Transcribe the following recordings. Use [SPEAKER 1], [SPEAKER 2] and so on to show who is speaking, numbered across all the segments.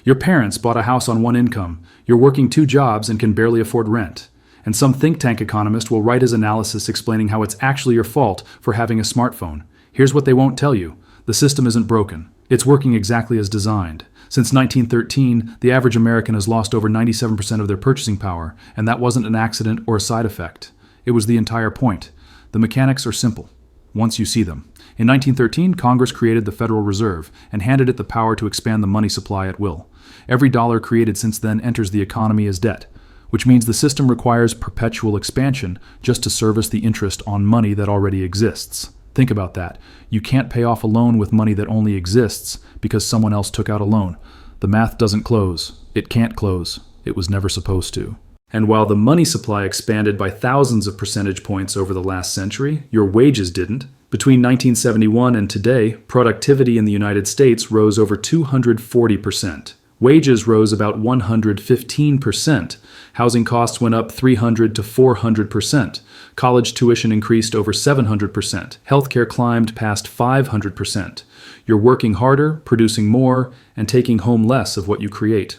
[SPEAKER 1] Your parents bought a house on one income. You're working two jobs and can barely afford rent. And some think tank economist will write his analysis explaining how it's actually your fault for having a smartphone. Here's what they won't tell you. The system isn't broken. It's working exactly as designed. Since 1913, the average American has lost over 97% of their purchasing power, and that wasn't an accident or a side effect. It was the entire point. The mechanics are simple, once you see them. In 1913, Congress created the Federal Reserve and handed it the power to expand the money supply at will. Every dollar created since then enters the economy as debt, which means the system requires perpetual expansion just to service the interest on money that already exists. Think about that. You can't pay off a loan with money that only exists because someone else took out a loan. The math doesn't close. It can't close. It was never supposed to. And while the money supply expanded by thousands of percentage points over the last century, your wages didn't. Between 1971 and today, productivity in the United States rose over 240%. Wages rose about 115%. Housing costs went up 300 to 400%. College tuition increased over 700%. Healthcare climbed past 500%. You're working harder, producing more, and taking home less of what you create.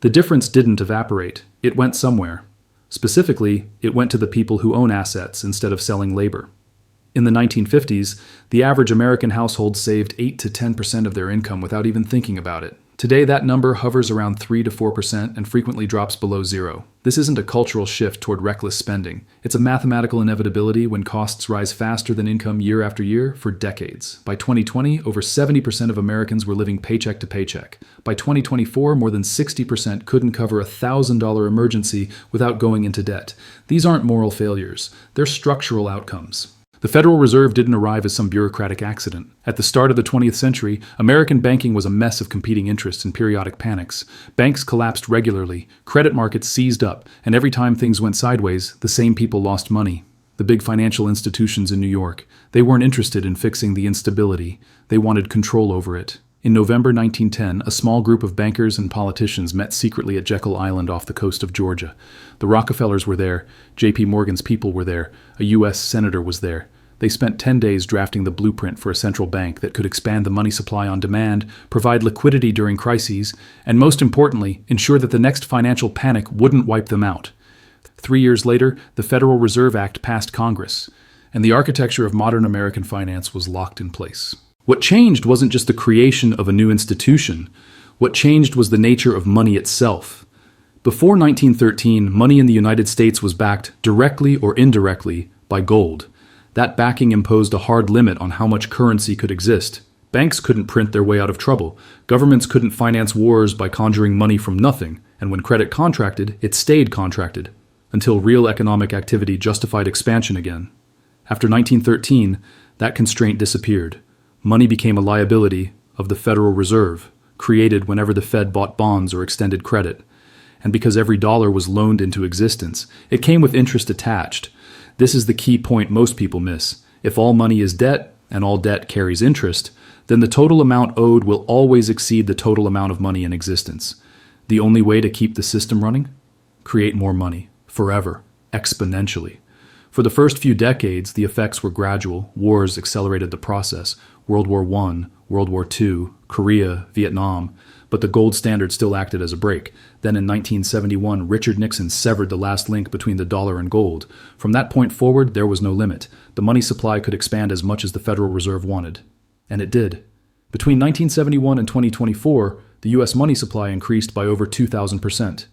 [SPEAKER 1] The difference didn't evaporate. It went somewhere. Specifically, it went to the people who own assets instead of selling labor. In the 1950s, the average American household saved 8 to 10% of their income without even thinking about it. Today, that number hovers around 3 to 4% and frequently drops below zero. This isn't a cultural shift toward reckless spending. It's a mathematical inevitability when costs rise faster than income year after year for decades. By 2020, over 70% of Americans were living paycheck to paycheck. By 2024, more than 60% couldn't cover a $1,000 emergency without going into debt. These aren't moral failures. They're structural outcomes. The Federal Reserve didn't arrive as some bureaucratic accident. At the start of the 20th century, American banking was a mess of competing interests and periodic panics. Banks collapsed regularly, credit markets seized up, and every time things went sideways, the same people lost money. The big financial institutions in New York, they weren't interested in fixing the instability. They wanted control over it. In November 1910, a small group of bankers and politicians met secretly at Jekyll Island off the coast of Georgia. The Rockefellers were there, J.P. Morgan's people were there, a U.S. senator was there. They spent 10 days drafting the blueprint for a central bank that could expand the money supply on demand, provide liquidity during crises, and most importantly, ensure that the next financial panic wouldn't wipe them out. 3 years later, the Federal Reserve Act passed Congress, and the architecture of modern American finance was locked in place. What changed wasn't just the creation of a new institution. What changed was the nature of money itself. Before 1913, money in the United States was backed, directly or indirectly, by gold. That backing imposed a hard limit on how much currency could exist. Banks couldn't print their way out of trouble. Governments couldn't finance wars by conjuring money from nothing. And when credit contracted, it stayed contracted, until real economic activity justified expansion again. After 1913, that constraint disappeared. Money became a liability of the Federal Reserve, created whenever the Fed bought bonds or extended credit. And because every dollar was loaned into existence, it came with interest attached. This is the key point most people miss. If all money is debt, and all debt carries interest, then the total amount owed will always exceed the total amount of money in existence. The only way to keep the system running? Create more money, forever, exponentially. For the first few decades, the effects were gradual. Wars accelerated the process. World War I, World War II, Korea, Vietnam, but the gold standard still acted as a brake. Then in 1971, Richard Nixon severed the last link between the dollar and gold. From that point forward, there was no limit. The money supply could expand as much as the Federal Reserve wanted. And it did. Between 1971 and 2024, the U.S. money supply increased by over 2,000%.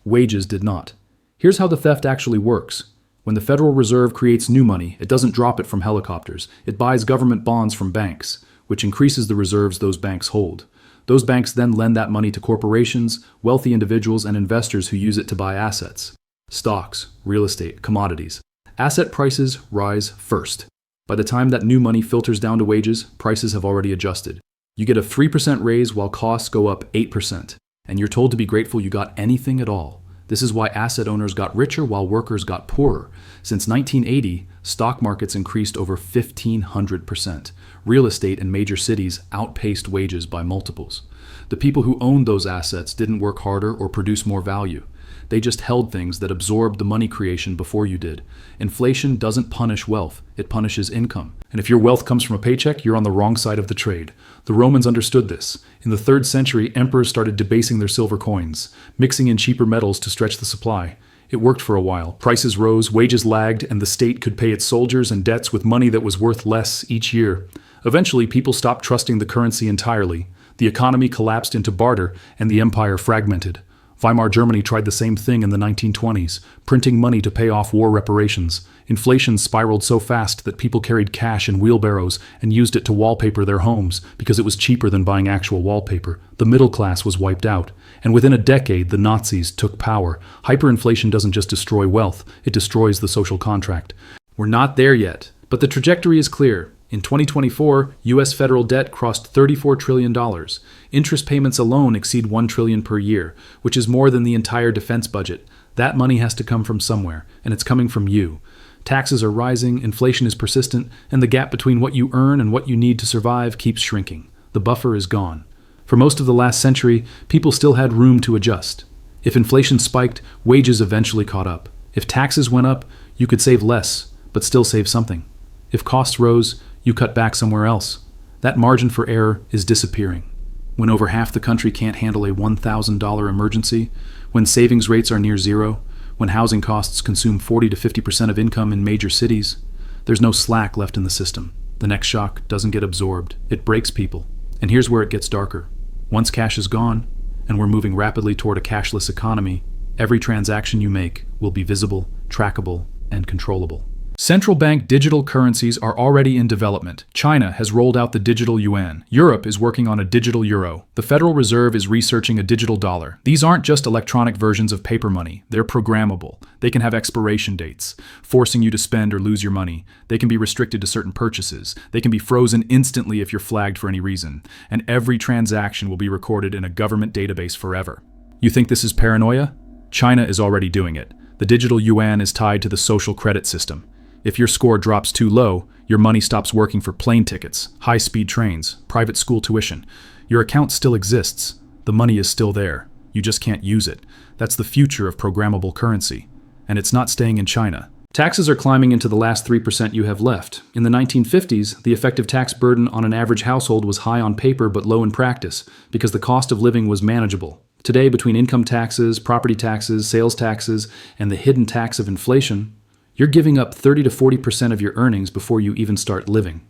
[SPEAKER 1] Wages did not. Here's how the theft actually works. When the Federal Reserve creates new money, it doesn't drop it from helicopters. It buys government bonds from banks, which increases the reserves those banks hold. Those banks then lend that money to corporations, wealthy individuals, and investors who use it to buy assets. Stocks, real estate, commodities. Asset prices rise first. By the time that new money filters down to wages, prices have already adjusted. You get a 3% raise while costs go up 8%, and you're told to be grateful you got anything at all. This is why asset owners got richer while workers got poorer. Since 1980, stock markets increased over 1,500%. Real estate in major cities outpaced wages by multiples. The people who owned those assets didn't work harder or produce more value. They just held things that absorbed the money creation before you did. Inflation doesn't punish wealth, it punishes income. And if your wealth comes from a paycheck, you're on the wrong side of the trade. The Romans understood this. In the 3rd century, emperors started debasing their silver coins, mixing in cheaper metals to stretch the supply. It worked for a while. Prices rose, wages lagged, and the state could pay its soldiers and debts with money that was worth less each year. Eventually, people stopped trusting the currency entirely. The economy collapsed into barter, and the empire fragmented. Weimar Germany tried the same thing in the 1920s, printing money to pay off war reparations. Inflation spiraled so fast that people carried cash in wheelbarrows and used it to wallpaper their homes because it was cheaper than buying actual wallpaper. The middle class was wiped out, and within a decade, the Nazis took power. Hyperinflation doesn't just destroy wealth, it destroys the social contract. We're not there yet, but the trajectory is clear. In 2024, U.S. federal debt crossed $34 trillion. Interest payments alone exceed $1 trillion per year, which is more than the entire defense budget. That money has to come from somewhere, and it's coming from you. Taxes are rising, inflation is persistent, and the gap between what you earn and what you need to survive keeps shrinking. The buffer is gone. For most of the last century, people still had room to adjust. If inflation spiked, wages eventually caught up. If taxes went up, you could save less, but still save something. If costs rose, you cut back somewhere else. That margin for error is disappearing. When over half the country can't handle a $1,000 emergency, when savings rates are near zero, when housing costs consume 40 to 50% of income in major cities, there's no slack left in the system. The next shock doesn't get absorbed. It breaks people. And here's where it gets darker. Once cash is gone, and we're moving rapidly toward a cashless economy, every transaction you make will be visible, trackable, and controllable. Central bank digital currencies are already in development. China has rolled out the digital yuan. Europe is working on a digital euro. The Federal Reserve is researching a digital dollar. These aren't just electronic versions of paper money. They're programmable. They can have expiration dates, forcing you to spend or lose your money. They can be restricted to certain purchases. They can be frozen instantly if you're flagged for any reason. And every transaction will be recorded in a government database forever. You think this is paranoia? China is already doing it. The digital yuan is tied to the social credit system. If your score drops too low, your money stops working for plane tickets, high-speed trains, private school tuition. Your account still exists. The money is still there. You just can't use it. That's the future of programmable currency. And it's not staying in China. Taxes are climbing into the last 3% you have left. In the 1950s, the effective tax burden on an average household was high on paper but low in practice because the cost of living was manageable. Today, between income taxes, property taxes, sales taxes, and the hidden tax of inflation, you're giving up 30 to 40% of your earnings before you even start living.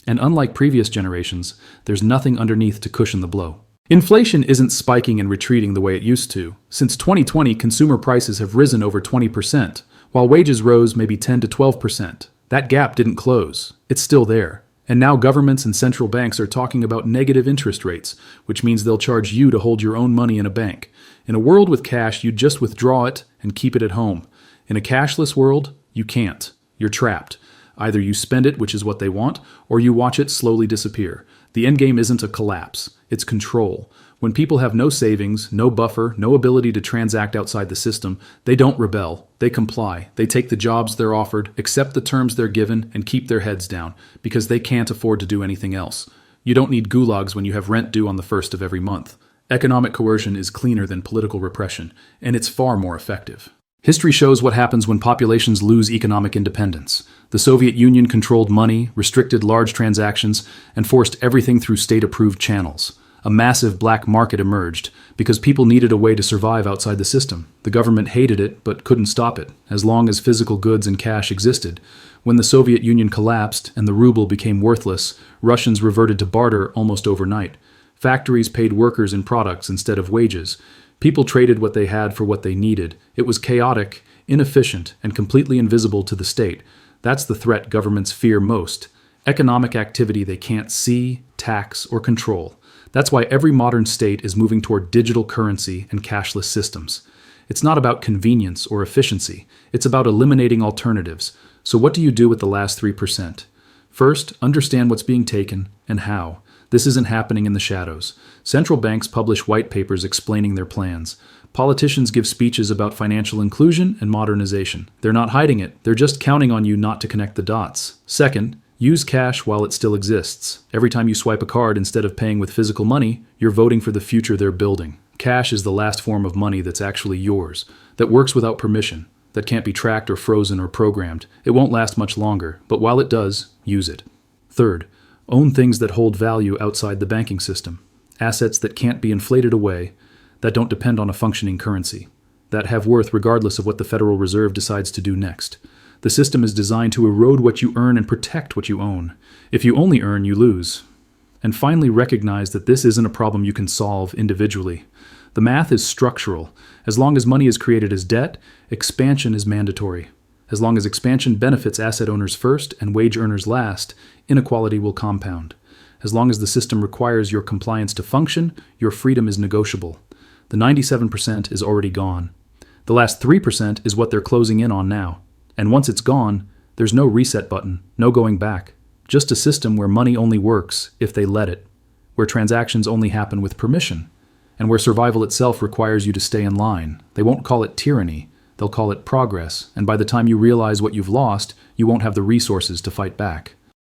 [SPEAKER 1] And unlike previous generations, there's nothing underneath to cushion the blow. Inflation isn't spiking and retreating the way it used to. Since 2020, consumer prices have risen over 20%, while wages rose maybe 10 to 12%. That gap didn't close. It's still there. And now governments and central banks are talking about negative interest rates, which means they'll charge you to hold your own money in a bank. In a world with cash, you'd just withdraw it and keep it at home. In a cashless world, you can't. You're trapped. Either you spend it, which is what they want, or you watch it slowly disappear. The endgame isn't a collapse. It's control. When people have no savings, no buffer, no ability to transact outside the system, they don't rebel. They comply. They take the jobs they're offered, accept the terms they're given, and keep their heads down, because they can't afford to do anything else. You don't need gulags when you have rent due on the 1st of every month. Economic coercion is cleaner than political repression, and it's far more effective. History shows what happens when populations lose economic independence. The Soviet Union controlled money, restricted large transactions, and forced everything through state-approved channels. A massive black market emerged because people needed a way to survive outside the system. The government hated it but couldn't stop it, as long as physical goods and cash existed. When the Soviet Union collapsed and the ruble became worthless, Russians reverted to barter almost overnight. Factories paid workers in products instead of wages. People traded what they had for what they needed. It was chaotic, inefficient, and completely invisible to the state. That's the threat governments fear most. Economic activity they can't see, tax, or control. That's why every modern state is moving toward digital currency and cashless systems. It's not about convenience or efficiency. It's about eliminating alternatives. So what do you do with the last 3%? First, understand what's being taken and how. This isn't happening in the shadows. Central banks publish white papers explaining their plans. Politicians give speeches about financial inclusion and modernization. They're not hiding it. They're just counting on you not to connect the dots. Second, use cash while it still exists. Every time you swipe a card instead of paying with physical money, you're voting for the future they're building. Cash is the last form of money that's actually yours, that works without permission, that can't be tracked or frozen or programmed. It won't last much longer, but while it does, use it. Third, own things that hold value outside the banking system. Assets that can't be inflated away, that don't depend on a functioning currency, that have worth regardless of what the Federal Reserve decides to do next. The system is designed to erode what you earn and protect what you own. If you only earn, you lose. And finally, recognize that this isn't a problem you can solve individually. The math is structural. As long as money is created as debt, expansion is mandatory. As long as expansion benefits asset owners first and wage earners last, inequality will compound. As long as the system requires your compliance to function, your freedom is negotiable. The 97% is already gone. The last 3% is what they're closing in on now. And once it's gone, there's no reset button, no going back. Just a system where money only works if they let it, where transactions only happen with permission, and where survival itself requires you to stay in line. They won't call it tyranny, they'll call it progress, and by the time you realize what you've lost, you won't have the resources to fight back.